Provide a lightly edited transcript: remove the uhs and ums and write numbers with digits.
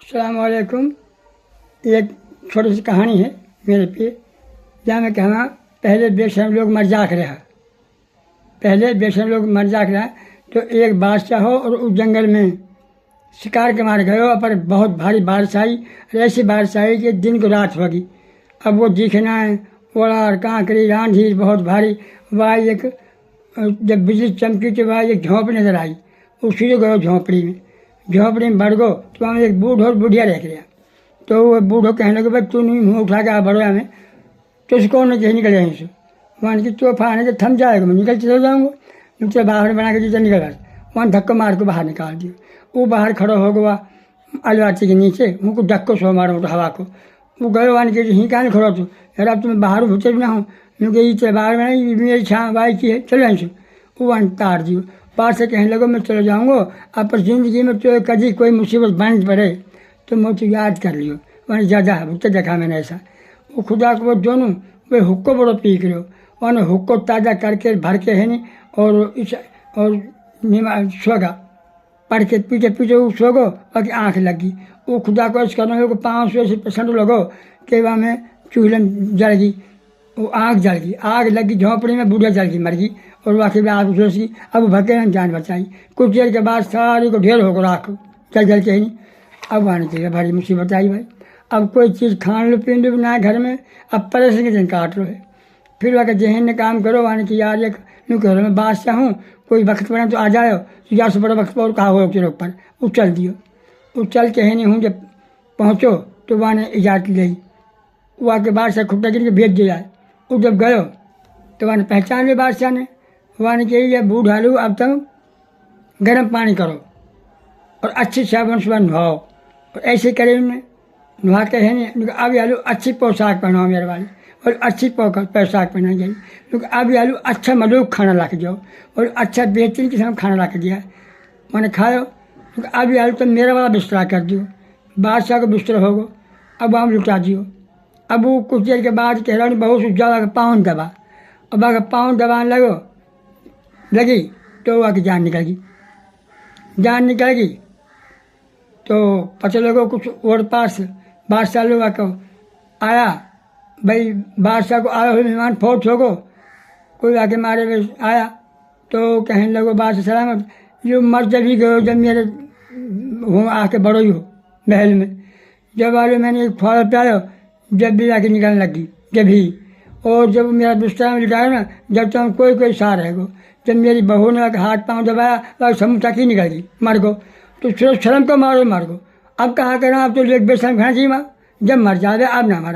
अस्सलाम वालेकुम। एक छोटी सी कहानी है मेरे पे, जहाँ मैं कहना पहले बेशरम लोग मजाक रहा। पहले बेशरम लोग मजाक रहा तो एक बादशाह हो और उस जंगल में शिकार के मार गए हो, पर बहुत भारी बारिश आई और ऐसी बारिश आई कि दिन को रात होगी। अब वो दिखना है ओला कांकरी आंधी बहुत भारी। वह एक जब बिजली चमकी तो वह एक झोंपड़ी नजर आई। उसी को गयो झोंपड़ी में बढ़ गो तो वहाँ एक बूढ़ और बुढ़िया रह गया। तो वो बूढ़ो कहने लगे भाई तू नहीं मुँह उठा के आ बढ़िया में तो उसको न कहीं निकल जाए से वहाँ की तो फाने तो थम जाएगा, मैं निकल चला जाऊँगा। नीचे बाहर बना के दीजिए निकल वहाँ धक्का मार के बाहर निकाल दिया। वो बाहर खड़ा हो गया अलवाची के नीचे, उनको धक्को सो मारो तो हवा को। वो गए वन के ही कहाँ खड़ा तो यार अब तुम्हें बाहर भूचे भी ना हो क्योंकि बाहर में मेरी छाँ बाई की है चले जाए। वो वन तार दियो बाहर से कहने लगो मैं चले जाऊँगा। अब पर जिंदगी में तो कभी कोई मुसीबत बन पड़े तो मुझे याद कर लियो। मैंने ज़्यादा भूते देखा मैंने ऐसा। वो खुदा को वो दोनों वे हुक्को बड़ो पी करो उन्हें हुक्को ताज़ा करके भर के है नहीं और सोगा पढ़ के पीछे पीछे वो सोगो बाकी आँख लगी। वो खुदा को करने को 500% लगो कि वहाँ में चूल्हे जल गई, वो आग जल गई, आग लगी झोंपड़ी में बुढ़िया जल गई मर गई। और वाकई में आग सोची अब भगे जान बचाई। कुछ देर के बाद सारी को ढेर होकर राख जल के ही नहीं। अब आने चाहिए भारी मुसीबत आई भाई। अब कोई चीज़ खान लो पीन लो ना है घर में, अब परेशान के दिन काट लो है। फिर वह जहन ने काम करो आने की यार एक यूँ कह रहा मैं बादशाह हूँ कोई वक्त पड़ा तो आ जाओ तो यार से बड़ा वक्त पर कहा हो के ऊपर उछल दियो। उछल के है नहीं हूँ जब पहुँचो तो वहाँ ने इजाज़त ली। वो आके बादशाह खुट्टा गिर के भेज दिया। वो जब गयो तो वहाँ ने पहचान लिया बादशाह ने। वहाँ ने कही बूढ़ आलू अब तक गर्म पानी करो और अच्छी साबुन से नहाओ और ऐसे करे उन्हें नहा के है नहीं। अब आलू अच्छी पोशाक पहनाओ मेरे वाली और अच्छी पोशाक पहनाई जाए क्योंकि अब आलू अच्छा मलूक खाना ला के जाओ और अच्छा बेहतरीन किस्म खाना ला के दिया मैंने खाओ। क्योंकि अब आलू तो मेरा वाला बिस्तरा कर दियो, बादशाह को बिस्तर होगो अब वहाँ लुटा दियो। अब वो कुछ देर के बाद कह रहा बहुत ज़्यादा पाँव दबा। अब अगर पाँव दबाने लगी तो वहाँ की जान निकल गई तो पता लगो कुछ और पास बादशाह लोग को आया भाई बादशाह को आया हुए मेहमान फोट होगो कोई आके मारे में आया तो कहने लगो बादशाह सलामत जो मर जब ही गए जब मेरे हूँ आके बड़ो ही हो महल में। जब आगे मैंने एक फल प्यायो जब भी आके निकलने लगी जब ही। और जब मेरा बिस्तर में लिटाया ना जब तक कोई साह रहेगो। जब मेरी बहू ने हाथ पाँव दबाया वह समूह तक ही निकल गई मर गो। तो शर्म को मारो अब कहा करना अब तो एक बेशरम खाना चाहिए जब मर जाए अब ना मरा।